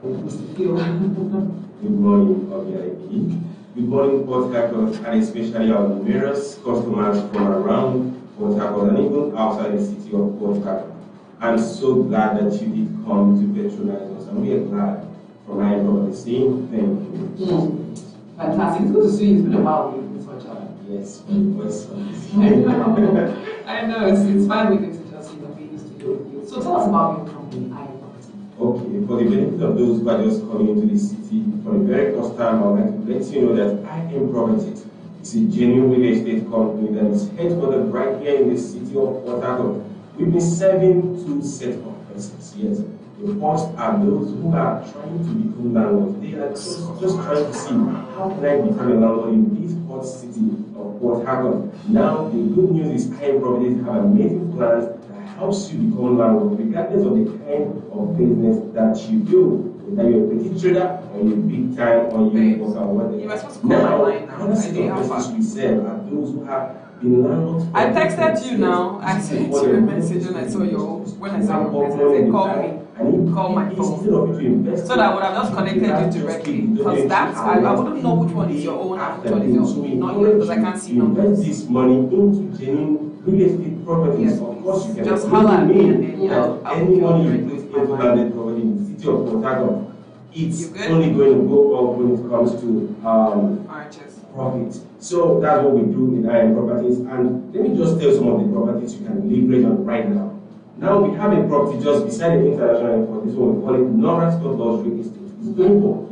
Mr. Phil. Good morning, VIP. Good morning, Port Harcourt, and especially our numerous customers from around Port Harcourt and even outside the city of Port Harcourt. I'm so glad that you did come to patronize us, and we are glad from my end of the same. Thank you. Fantastic. It's good to see you. It's been a while with such a. Yes, my voice is. I know, it's fine with you to just be in the studio with you. So tell us about your company, I Am Property. Okay, for the benefit of those who are just coming into the city for the very first time, I would like to let you know that I Am Property is a genuine real estate company that is headquartered right here in the city of Port Harcourt. We've been serving two sets of persons. Yes. The first are those who are trying to become landlords. They are just trying to see how can I become a landlord in this hot city of Port Harcourt. Now, the good news is I Am Property have amazing plans that helps you become landlord regardless of the kind of business that you do. Whether you're a petty trader or you're big time or you work out whatever. You were supposed to call my line now. Another set of persons we serve are those who have been landlords. I texted you now. I sent you a message when I saw your message. Call my phone. So that I would have just connected you directly. Because that I wouldn't know which one is your own and which one is your not yours because I can't see numbers. Invest this money into genuine real estate properties. Yes, of course, you can just holler at me and then any money you put into landed property in the city of Port Harcourt, it's only going to go up when it comes to profit. So that's what we do in I Am Properties. And let me just tell some of the properties you can leverage on right now. Now we have a property just beside the international airport. This one we call it Nora Scott Luxury Estate. It's going for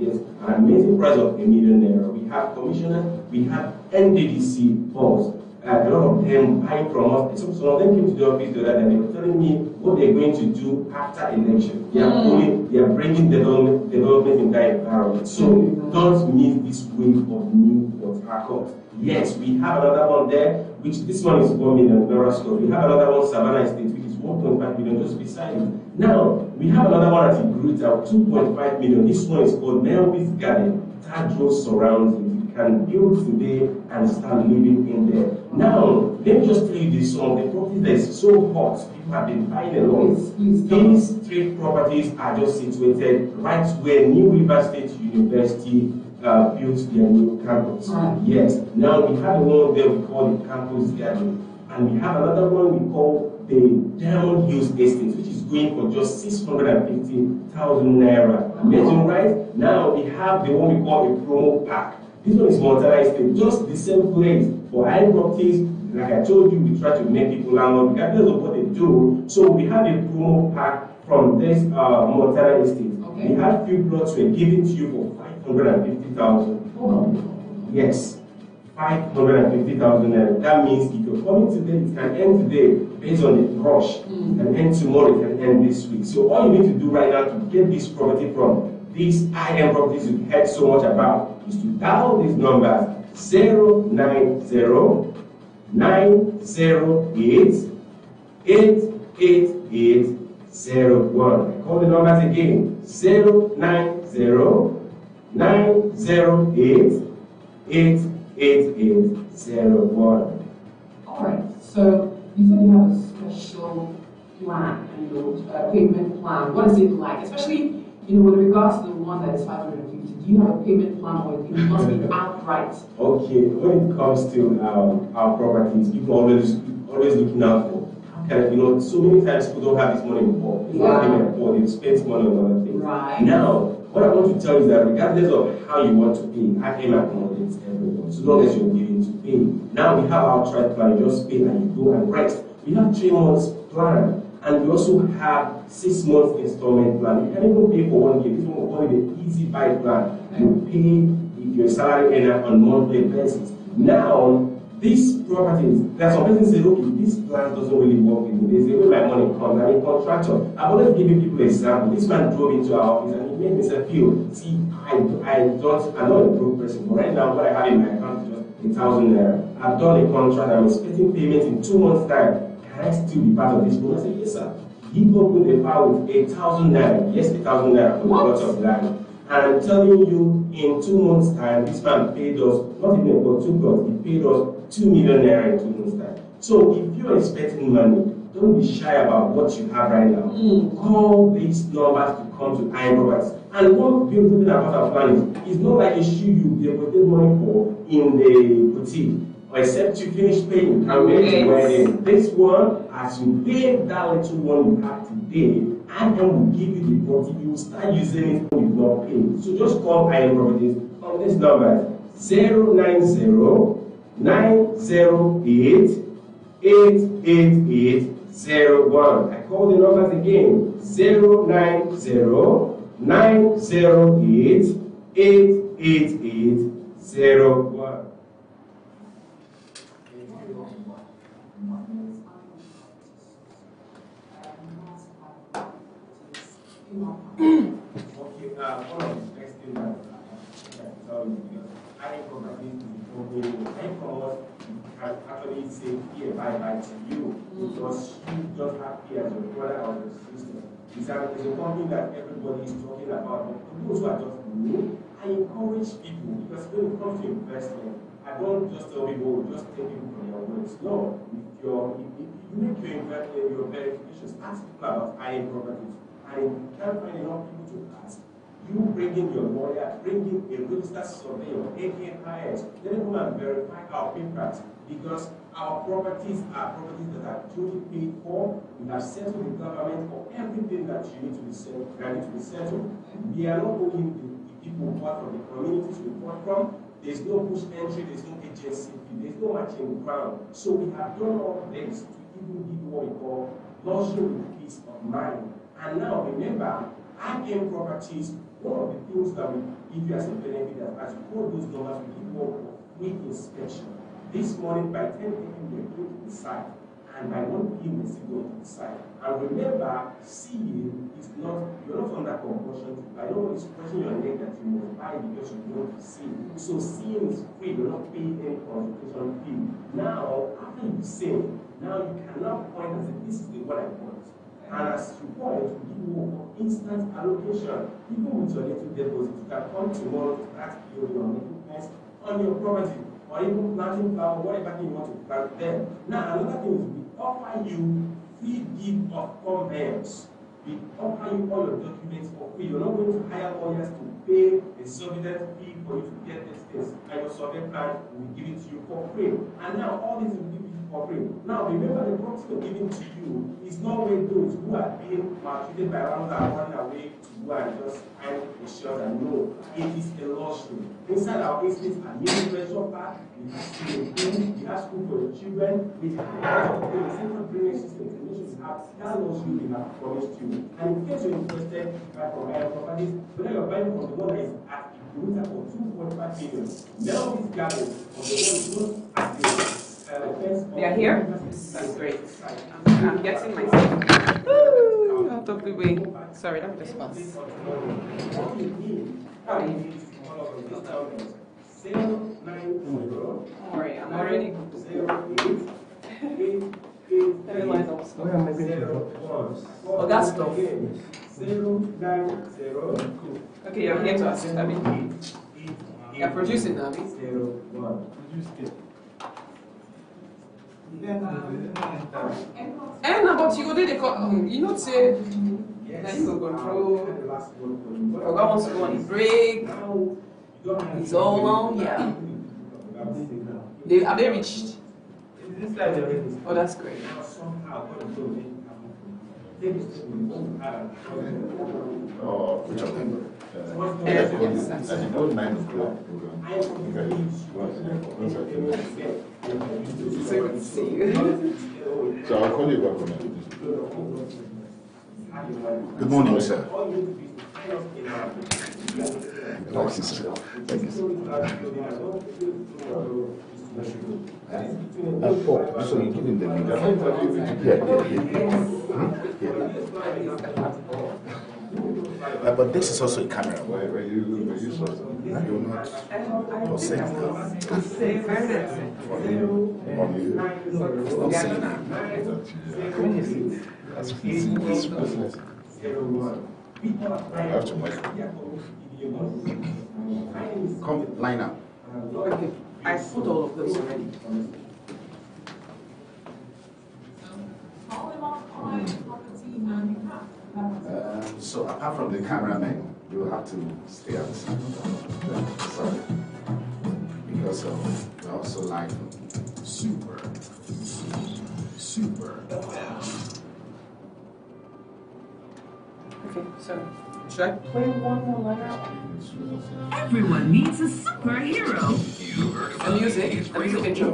an amazing price of ₦1 million. We have commissioner, we have NDDC balls. A lot of them buying from us. Some of them came to the office the other day. They were telling me what they're going to do after election. They are bringing development in that environment. So don't miss this wave of new Port Harcourt. Yes, we have another one there, which this one is $1 million. We have another one, Savannah Estate, which is 1.5 million just beside it. Now, we have another one at Igruta, 2.5 million. This one is called Melby's Garden. That road surrounds it. You can build today and start living in there. Now, let me just tell you this, some of the properties that is so hot, people have been buying a lot. These three properties are just situated right where New River State University built their new campus. Yes. Now we have the one there we call the Campus Garden, and we have another one we call the Diamond Hills Estate, which is going for just 650,000 naira. Amazing, right? Now we have the one we call a promo pack. This one is Montana Estate, just the same place for high properties. Like I told you, we try to make people landlord regardless of what they do. So we have a promo pack from this Montana Estate. We have few plots we're giving to you for 550,000. Yes, 550,000. That means if you're coming today, it can end today based on the rush. It can end tomorrow, it can end this week. So all you need to do right now to get this property from these I Am Properties you've heard so much about is to dial these numbers 090 908 88801. I call the numbers again 090 908 88801. Alright, so you said you have a special plan, payment plan. What is it like? Especially, with regards to the one that is 550, do you have a payment plan or it must be outright? Okay, when it comes to our properties, people always looking out for so many times people don't have this money involved. They spend money on other things. Right. Now, what I want to tell you is that regardless of how you want to pay, I can accommodate everyone, so long as you're willing to pay. Now we have our outright plan, you just pay and you go and rest. We have 3 months plan, and we also have 6 months installment plan. You can even pay for 1 year. This one we call it the easy buy plan. You pay if you're a salary earner on monthly basis. Now, these properties, there are some persons say, okay, this plan doesn't really work with me. They say, where my money comes. I'm a contractor. I've always given people an example. This man drove into our office and he made himself feel, see, I'm not a broke person, but right now what I have in my account is just 1,000 naira. I've done a contract, I'm expecting payment in 2 months' time. Can I still be part of this program? I say, yes, sir. He opened a file with 1,000 naira. Yes, 1,000 naira for the plot of land. And I'm telling you, in 2 months' time, this man paid us, not even about 2 plots, he paid us 2 million naira in 2 months' time. So if you're expecting money, don't be shy about what you have right now. Call these numbers to come to IM Properties. And one beautiful thing about our plan is, it's not like a shoe you deposit money for in the boutique, or except you finish paying, you can make it wear it. This one, as you pay that little one you have today, IM will give you the body, you will start using it when you've not paid. So just call IM Properties on this number 090-908-88801. I call the numbers again 090-908-88801. Okay, one of the next things that I can tell you, because I probably can actually say here bye to you, because you just have here as your brother or your sister. It's a company that everybody is talking about, but for those who are just new, I encourage people, because when it comes to investment, I don't just tell people, just take people from your words. No, if you make your investment, your verifications, ask people about IM Properties. And if you can't find enough people to ask, you bring in your lawyer, bring in a registered surveyor, AKIS, let them come and verify our papers, because our properties are properties that are truly paid for. We have settled the government for everything that you need to be settled. We are not only the people who bought from the communities we bought from. There's no push entry, there's no agency fee, there's no matching ground. So we have done all this to even give you what we call luxury with peace of mind. And now remember, IM Properties, one of the things that we give you as a benefit, as you call those numbers, we give you a quick inspection. This morning by 10 a.m. we're going to the site, and by 1 p.m. we're still going to the site. And remember, seeing is not, you're not under compulsion to buy. Nobody's pushing your neck that you must buy because you want to see. So seeing is free, you're not paying any consultation fee. Now, after you see, now you can now point and say, this is the one I want. And as you point, we give you instant allocation. Even with your little deposit, you can come tomorrow to start building your equipment on your property, or even planting flower, whatever thing you want to plant there. Now, another thing is we offer you free gift of conveyance. We offer you all your documents for free. You're not going to hire lawyers to pay a exorbitant fee for you to get these things. And your survey plan will give it to you for free. And now all this will give you for free. Now remember, the property we're giving to you is not where those who are being maltreated by others are running away to go and just find insurance and no. It is a luxury. Inside our estate are new treasure park, we have swimming pool, we have school for your children, we have the central drainage system, we have that luxury we have promised you. And in case you're interested to buy from IM Properties, whether you're buying from the one that is at a kilometer for 2.5 million, now this garden of the one is not at the they are here? That's great. I'm getting myself. Woo! Out of the way. Sorry, let me just pass. Don't worry, I'm already good to go. I realize I was stuck. Oh, that's stuff. Okay, you're here to assist, Abby. You're producing, Abby. And but you go there, you know, say, now you go control. Oga wants to go on a break. It's all on, yeah. Have they reached? Oh, that's great. Oh, which of them? Yes. I think all 9 o'clock program. So good to see you. So I'll call you back on that. Good morning, sir. Thank you, sir. Thank you, sir. So you give him the leader? Yeah. But this is also a camera. Where you saw it? You're not saying that. I'm saying very nice. I'm saying that. That's business. I have to make. Come, line up. Okay, I put all of those already. So apart from the cameraman, you will have to stay outside. Sorry. Because we're also live. Super. Okay, so should I play one more line out? Everyone needs a superhero. The music intro.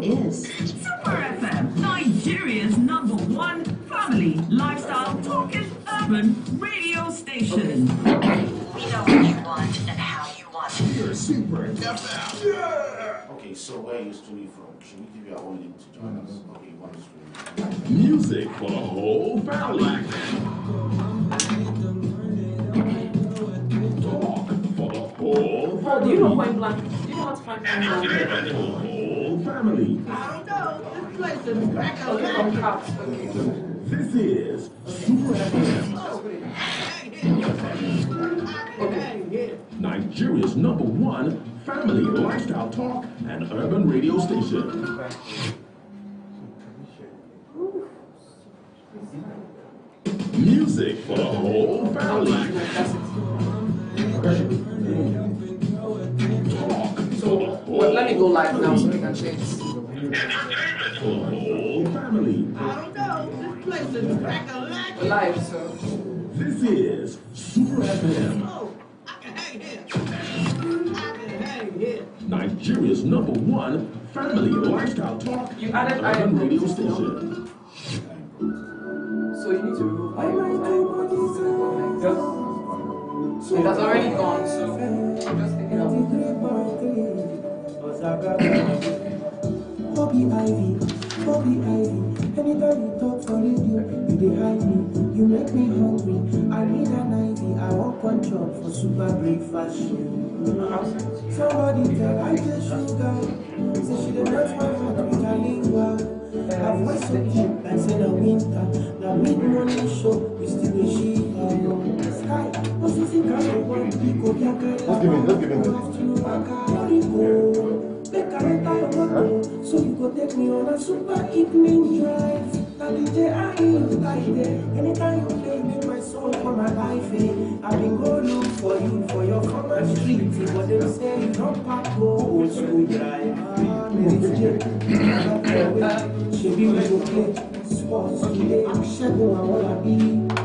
It is Super FM, Nigeria's #1 family lifestyle talking urban radio station. We know what you want and how you want it. You're Super FM. Yeah! Okay, so where are you streaming from? Should we give you our own link to join us? Okay, you want to stream. Music for the whole family. Talk for the whole Oh, family. do you know Point Blank? Do you know how to find Point Blank? For the whole family. I don't know. This place is back Okay, from Cops. Okay. This is Super FM, Nigeria's #1 family lifestyle talk and urban radio station. Music for the whole family. Talk for the whole Well, let me go live now so we can change. Entertainment for the whole family. I don't know. This place is back alive. We're live, so. This is Super FM, Oh, I can hang here. I can hang here. Nigeria's #1 family lifestyle talk You added and urban iron radio boots now. station. So you need to remove iron boots. It has already gone, so I'm just taking out. Bobby Ivy, anytime you talk for radio, you dey hide me, you make me hungry, I need an IV, I want one chop for super breakfast show. Somebody tell I just sugar, say she dey melt my heart with her lingua, her voice so deep like say the winter, now mid-morning show, we still dey shiver, sky, what's this in kind of one, we go be a girl, let's give him. Make a enter your motor, so you go take me on a super evening drive. Now DJ I hear you like there. Anytime you play, make my soul come alive. I've been go look for you for your common street, but they say you don't pack go old school drive. She be we go play sports today. Shadow I wanna be,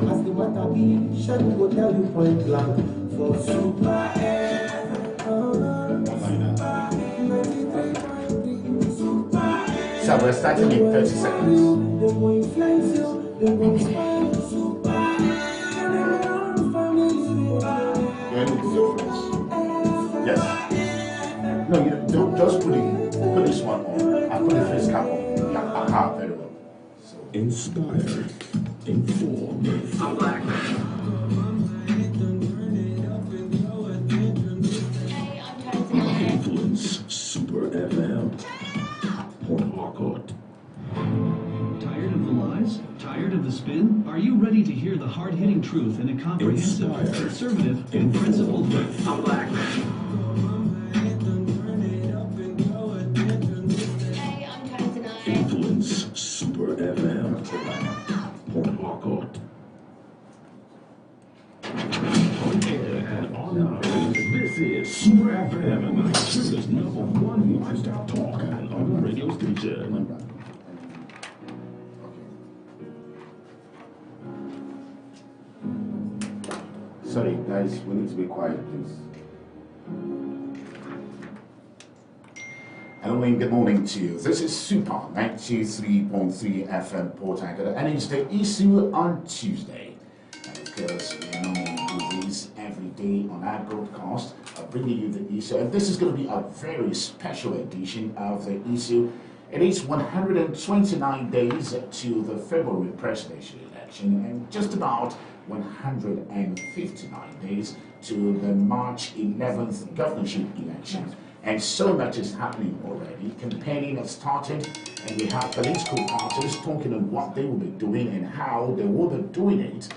as the matter be. Shadow go tell you point blank for Super Air. So we're starting in 30 seconds. You're in with your friends. Yes. No, you don't just put this one on. I put the face cap on. Yeah, very well. So Inspire, inform, influence. Super FM. Port Harcourt. Tired of the lies? Tired of the spin? Are you ready to hear the hard-hitting truth in a comprehensive, Inspire. conservative, and principled way? Influence. Super FM. Port Harcourt. On air and online. This is Super FM, Nigeria's #1 lifestyle talk and urban radio station. sorry guys, we need to be quiet, please. Hello and good morning to you. This is Super 93.3 FM Port Harcourt, and it's the issue on Tuesday. And of course, we normally do this every day on our broadcast, bringing you the issue. And this is going to be a very special edition of the issue. It is 129 days to the February presidential election, and just about 159 days to the March 11th governorship election. And so much is happening already. Campaigning has started, and we have political parties talking on what they will be doing and how they will be doing it.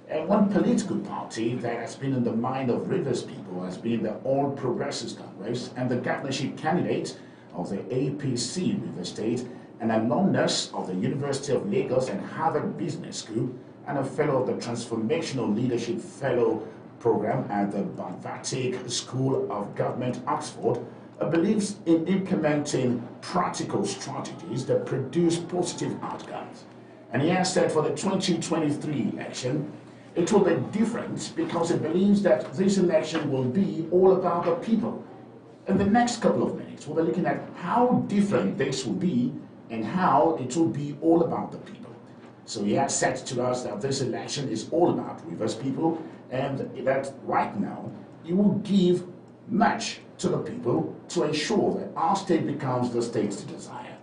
And one political party that has been in the mind of Rivers people has been the All Progressives Congress, and the governorship candidate of the APC Rivers State, an alumnus of the University of Lagos and Harvard Business School, and a fellow of the Transformational Leadership Fellow Program at the Banvatic School of Government, Oxford, believes in implementing practical strategies that produce positive outcomes. And he has said for the 2023 election, it will be different because he believes that this election will be all about the people. In the next couple of minutes, we'll be looking at how different this will be and how it will be all about the people. So he has said to us that this election is all about Rivers people, and that right now he will give much to the people to ensure that our state becomes the state to desire.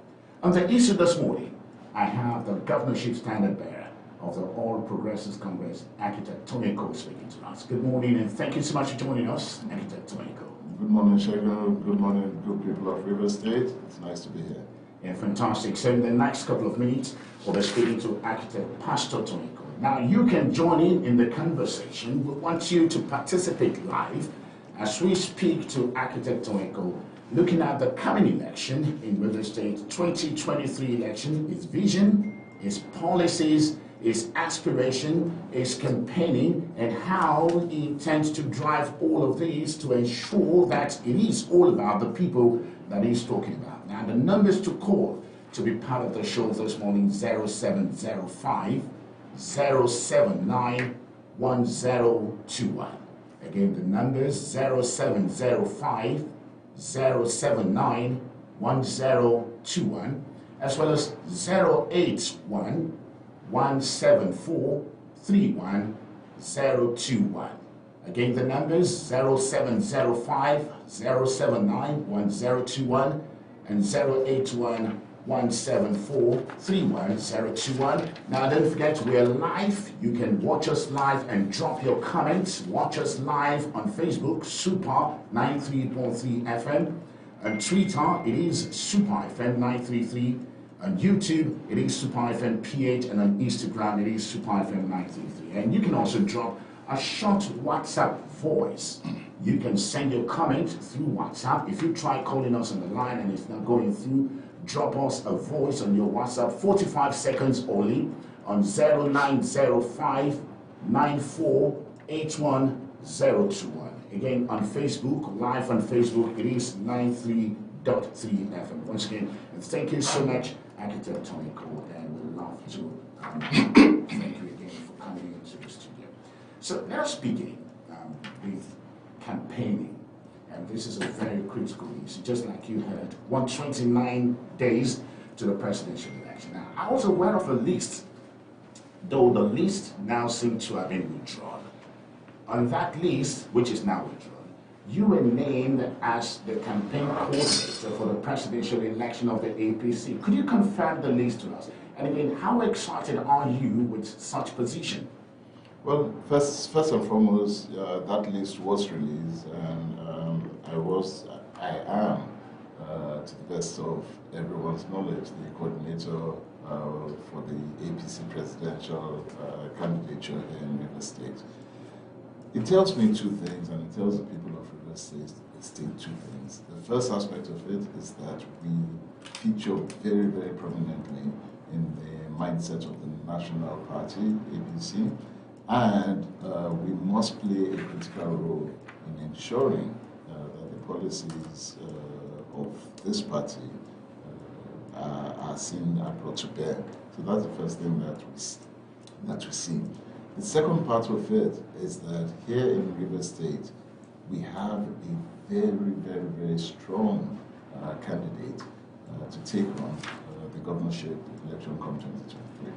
On the issue this morning, I have the governorship standard bearer of the All Progressives Congress, Architect Tony Cole, speaking to us. Good morning, and thank you so much for joining us, Architect Tony Cole. Good morning, Shegun. Good morning, good people of River State. It's nice to be here. Yeah, fantastic. So in the next couple of minutes, we'll be speaking to Architect Pastor Tony Cole. Now, you can join in the conversation. We want you to participate live as we speak to Architect Tony Cole, looking at the coming election in River State 2023 election, its vision, its policies, its aspiration, its campaigning, and how he intends to drive all of these to ensure that it is all about the people that he's talking about. Now, the numbers to call to be part of the show this morning: 0705 079 1021. Again, the numbers: 0705 079 1021, as well as 081 174 31021. Again, the numbers: 0705 079 1021 and 081 174 31021. Now, don't forget, we are live. You can watch us live and drop your comments. Watch us live on Facebook, Super 93.3 FM. On Twitter, it is Super FM 933. On YouTube, it is Super FM PH, and on Instagram, it is Super FM 933. And you can also drop a short WhatsApp voice. You can send your comment through WhatsApp. If you try calling us on the line and it's not going through, drop us a voice on your WhatsApp, 45 seconds only, on 0905 9481 Again, on Facebook, live on Facebook, it is 93.3 FM. Once again, and thank you so much, Architect Tony Cole, and we'd love to thank you again for coming into the studio. So let us begin with campaigning. And this is a very critical issue, just like you heard. 129 days to the presidential election. Now, I was aware of a list, though the list now seems to have been withdrawn. On that list, which is now withdrawn, you were named as the campaign coordinator for the presidential election of the APC. Could you confirm the list to us? And again, how excited are you with such position? Well, first and foremost, that list was released, and I am, to the best of everyone's knowledge, the coordinator for the APC presidential candidature in River State. It tells me two things, and it tells the people of River State two things. The first aspect of it is that we feature very, very prominently in the mindset of the National Party, APC, and we must play a critical role in ensuring that the policies of this party are seen, are brought to bear. So that's the first thing that we see. The second part of it is that here in River State, we have a very, very, very strong candidate to take on the governorship election come 2023.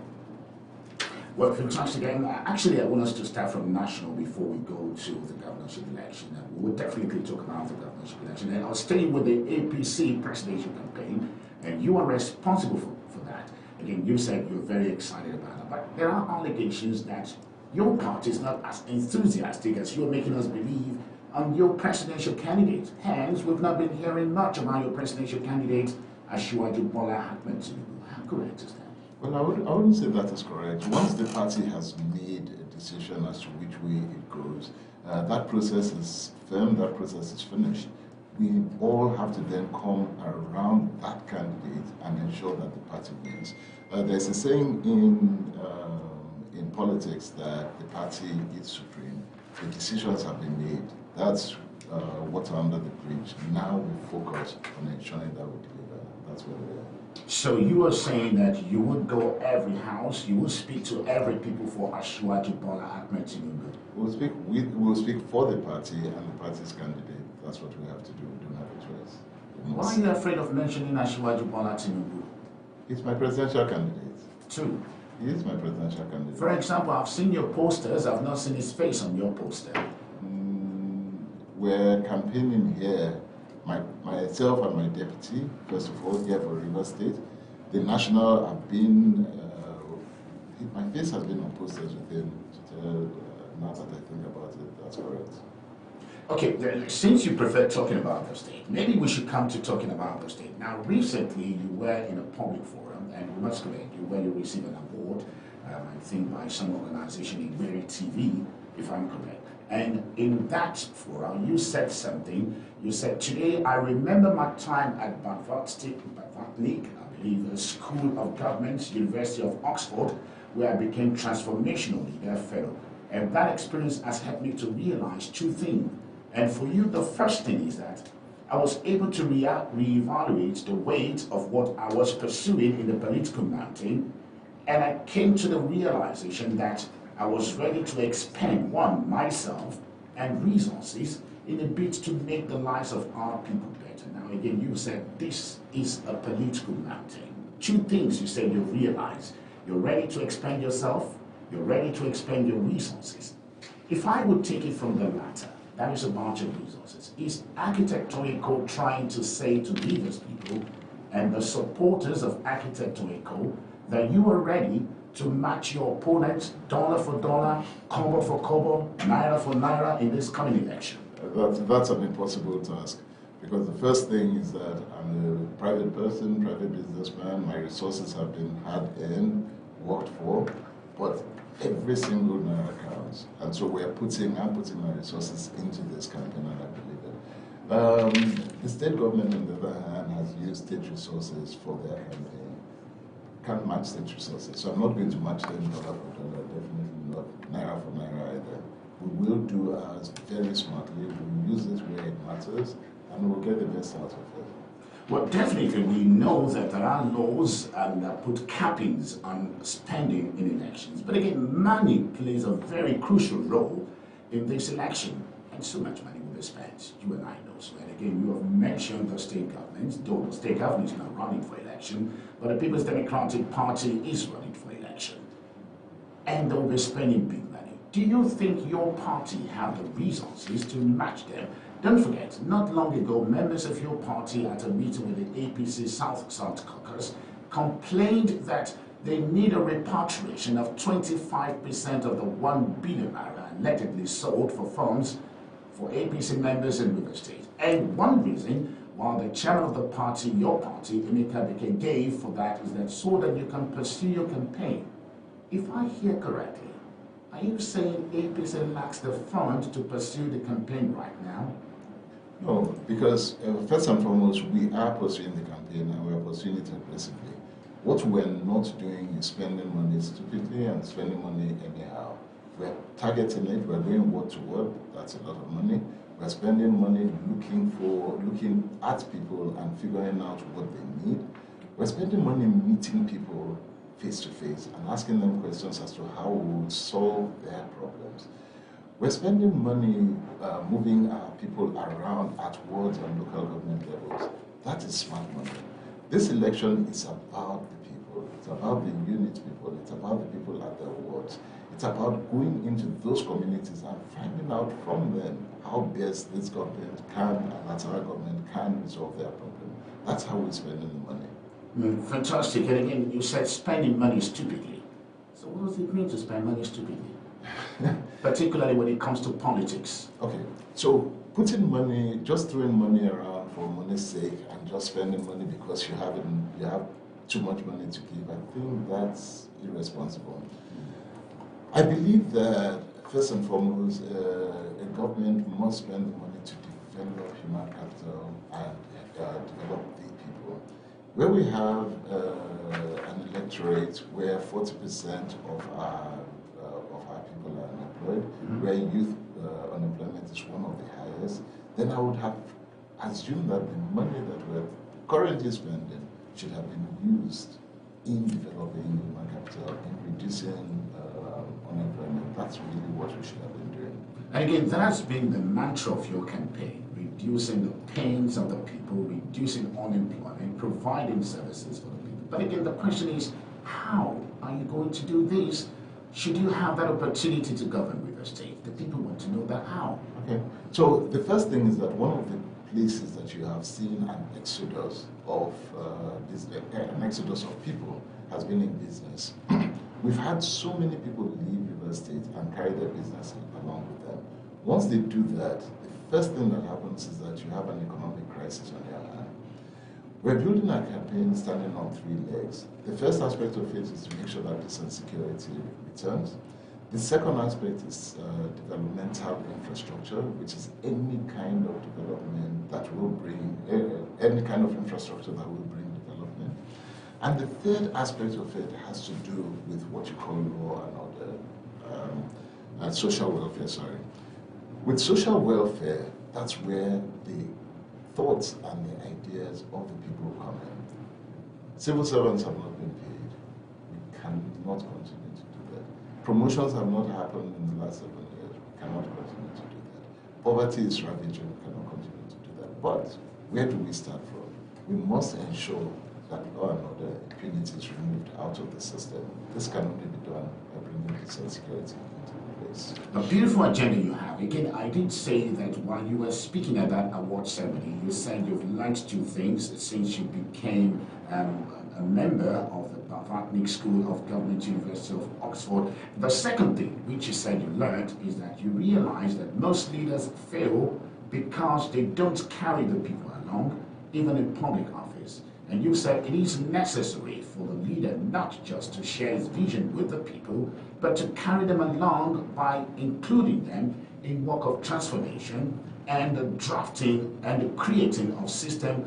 Well, fantastic. And actually, I want us to start from national before we go to the governorship election. And we will definitely talk about the governorship election. And I'll stay with the APC presidential campaign, and you are responsible for that. Again, you said you're very excited about it, but there are allegations that your party is not as enthusiastic as you're making us believe on your presidential candidate. Hence, we've not been hearing much about your presidential candidate, Asiwaju Bola Ahmed Tinubu. How correct is that? Well, I wouldn't say that is correct. Once the party has made a decision as to which way it goes, that process is firm, that process is finished. We all have to then come around that candidate and ensure that the party wins. There's a saying in in politics that the party is supreme. The decisions have been made. That's water under the bridge. Now we focus on ensuring that we deliver. That's where we are. So you are saying that you would go every house, you would speak to every people for Asiwaju Bola Ahmed Tinubu? We'll speak for the party and the party's candidate. That's what we have to do. We don't have a choice. Why are you afraid of mentioning Asiwaju Bola Tinubu? He's my presidential candidate. True. He is my presidential candidate. For example, I've seen your posters. I've not seen his face on your poster. We're campaigning here, myself and my deputy, first of all, here for Rivers State. The national have been, my face has been on posters with him. Now that I think about it, that's correct. Okay, since you prefer talking about the state, maybe we should come to talking about the state. Now, recently you were in a public forum, and we must commend you when you received an award, I think by some organization, Igberi TV, if I'm correct. And in that forum, you said something. You said, today I remember my time at Badvatnik, I believe, the School of Government, University of Oxford, where I became Transformational Leader Fellow. And that experience has helped me to realize two things. And for you, the first thing is that I was able to reevaluate the weight of what I was pursuing in the political mountain, and I came to the realization that I was ready to expend, one, myself and resources in a bid to make the lives of our people better. Now again, you said this is a political mountain. Two things you said you realize. You're ready to expend yourself, you're ready to expend your resources. If I would take it from the latter, that is a bunch of resources. Is Architect Toyiko trying to say to Rivers people and the supporters of Architect Toyiko that you are ready to match your opponent dollar for dollar, kobo for kobo, naira for naira in this coming election? That's an impossible task, because the first thing is that I'm a private person, private businessman. My resources have been hard-earned, worked for, but every single naira counts. And so I'm putting my resources into this campaign, and I believe it. The state government, on the other hand, has used state resources for their campaign. Can't match state resources. So I'm not going to match them dollar for dollar, definitely not naira for naira either. We will do ours very smartly. We'll use it where it matters, and we'll get the best out of it. Well, definitely we know that there are laws that put cappings on spending in elections. But again, money plays a very crucial role in this election. And so much money will be spent. You and I know so. And again, you have mentioned the state governments, though the state government is not running for election, but the People's Democratic Party is running for election. And they'll be spending big money. Do you think your party have the resources to match them? Don't forget, not long ago, members of your party at a meeting with the APC South Caucus complained that they need a repatriation of 25% of the 1 billion naira allegedly sold for funds for APC members in Rivers State. And one reason why the chairman of the party, your party, Emeka Beke, gave for that is that so that you can pursue your campaign. If I hear correctly, are you saying APC lacks the fund to pursue the campaign right now? No, because first and foremost, we are pursuing the campaign and we are pursuing it aggressively. What we're not doing is spending money stupidly and spending money anyhow. We're targeting it, we're doing word to word, that's a lot of money. We're spending money looking at people and figuring out what they need. We're spending money meeting people face to face and asking them questions as to how we would solve their problems. We're spending money moving our people around at wards and local government levels. That is smart money. This election is about the people. It's about the unit people. It's about the people at their wards. It's about going into those communities and finding out from them how best this government can and that our government can resolve their problem. That's how we're spending the money. Fantastic. And again, you said spending money stupidly. So what does it mean to spend money stupidly? Particularly when it comes to politics. Okay, so putting money, just throwing money around for money's sake and just spending money because you have too much money to give, I think that's irresponsible. I believe that first and foremost, a government must spend the money to develop human capital and develop the people. Where we have an electorate where 40% of our unemployed, where youth unemployment is one of the highest, then I would have assumed that the money that we're currently spending should have been used in developing human capital, in reducing unemployment. That's really what we should have been doing. And again, that's been the mantra of your campaign, reducing the pains of the people, reducing unemployment, providing services for the people. But again, the question is, how are you going to do this? Should you have that opportunity to govern with the state? The people want to know that how. Okay. So the first thing is that one of the places that you have seen an exodus of people has been in business. We've had so many people leave River State and carry their business along with them. Once they do that, the first thing that happens is that you have an economic crisis on your hand. We're building our campaign standing on 3 legs. The first aspect of it is to make sure that peace and security returns. The second aspect is developmental infrastructure, which is any kind of development that will bring, any kind of infrastructure that will bring development. And the third aspect of it has to do with what you call law and order, social welfare, sorry. With social welfare, that's where the thoughts and the ideas of the people come in. Civil servants have not been paid. We cannot continue to do that. Promotions have not happened in the last 7 years. We cannot continue to do that. Poverty is ravaging. We cannot continue to do that. But where do we start from? We must ensure that law and order, impunity is removed out of the system. This can only be done by bringing peace and security into place. A beautiful agenda you have. Again, I did say that while you were speaking at that award ceremony, you said you've learned 2 things since you became a member of the Barvatnik School of Government University of Oxford. The second thing which you said you learned is that you realized that most leaders fail because they don't carry the people along, even in public office. And you said it is necessary for the leader not just to share his vision with the people, but to carry them along by including them in work of transformation and the drafting and the creating of system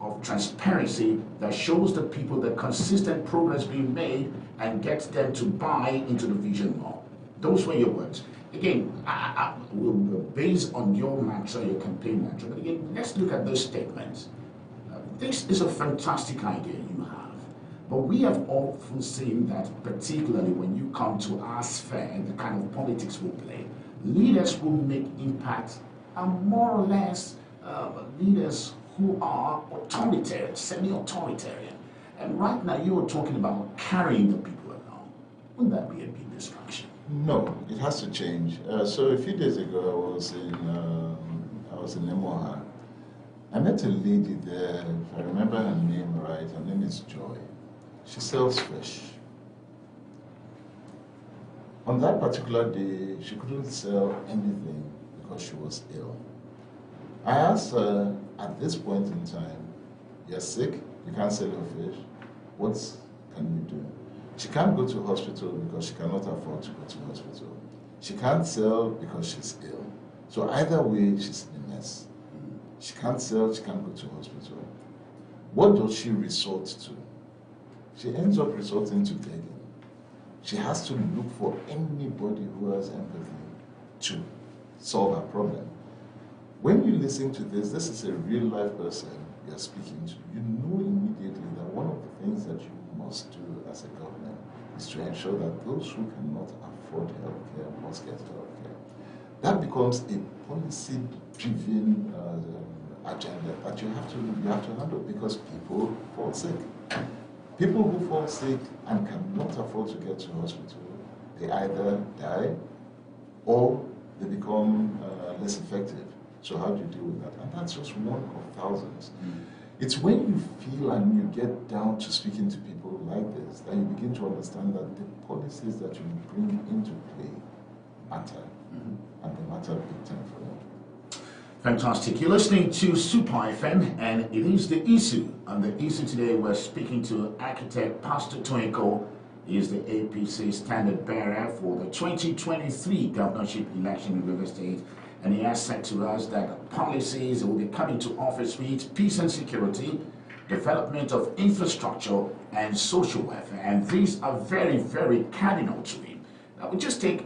of transparency that shows the people the consistent progress being made and gets them to buy into the vision more. Those were your words. Again, I will based on your mantra, your campaign mantra, but again, let's look at those statements. This is a fantastic idea you have, but we have often seen that, particularly when you come to our sphere, the kind of politics we play, leaders who make impact are more or less leaders who are authoritarian, semi-authoritarian. And right now you are talking about carrying the people along. Wouldn't that be a big distraction? No, it has to change. So a few days ago I was in Emoha. I met a lady there, if I remember her name right, her name is Joy. She sells fish. On that particular day, she couldn't sell anything because she was ill. I asked her, at this point in time, you're sick, you can't sell your fish, what can you do? She can't go to hospital because she cannot afford to go to hospital. She can't sell because she's ill. So either way, she's in a mess. She can't sell, she can't go to hospital. What does she resort to? She ends up resorting to begging. She has to look for anybody who has empathy to solve her problem. When you listen to this is a real life person you're speaking to. You know immediately that one of the things that you must do as a government is to ensure that those who cannot afford healthcare must get healthcare. That becomes a policy-driven agenda that you have to handle because people fall sick. People who fall sick and cannot afford to get to hospital, they either die or they become less effective. So how do you deal with that? And that's just one of thousands. It's when you feel and you get down to speaking to people like this that you begin to understand that the policies that you bring into play matter, and they matter big time for them. Fantastic. You're listening to Super FM, and it is the issue. On the issue today, we're speaking to architect Pastor Toyinko. He is the APC standard bearer for the 2023 governorship election in River State. And he has said to us that policies will be coming to office with peace and security, development of infrastructure, and social welfare. And these are very, very cardinal to him. We'll just take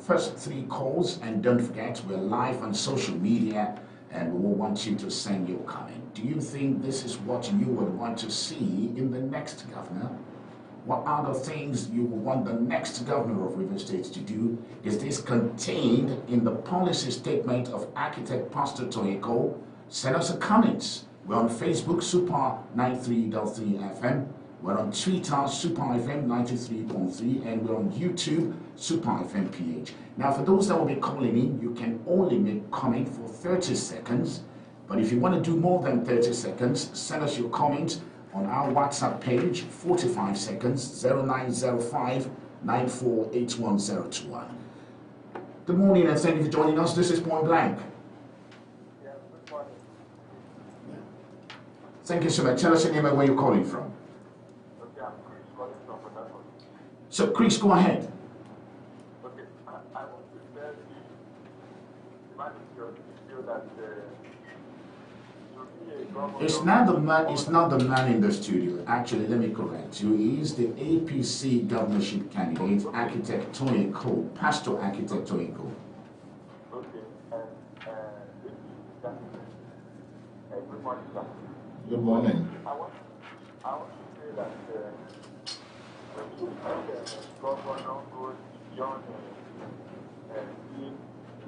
first 3 calls, and don't forget, we're live on social media, and we will want you to send your comment. Do you think this is what you would want to see in the next governor? What are the things you would want the next governor of Rivers State to do? Is this contained in the policy statement of architect Pastor Toyeko? Send us a comment. We're on Facebook, Super 93.3 FM. We're on Twitter, Super FM 93.3, and we're on YouTube, Super FM PH. Now, for those that will be calling in, you can only make comment for 30 seconds. But if you want to do more than 30 seconds, send us your comment on our WhatsApp page, 45 seconds, 0905 948121. Good morning and thank you for joining us. This is Point Blank. Yeah, good morning. Thank you so much. Tell us your name and where you're calling from. Okay, I'm Chris calling from Port Harcourt. So, Chris, go ahead. Okay, I want to tell the manager feel that It's not the man in the studio. Actually, let me correct you. He is the APC governorship candidate, Architect Toyeko, Pastor Architect Toyeko. Okay, good morning, sir. Good morning. I want to say that when you see governor goes beyond being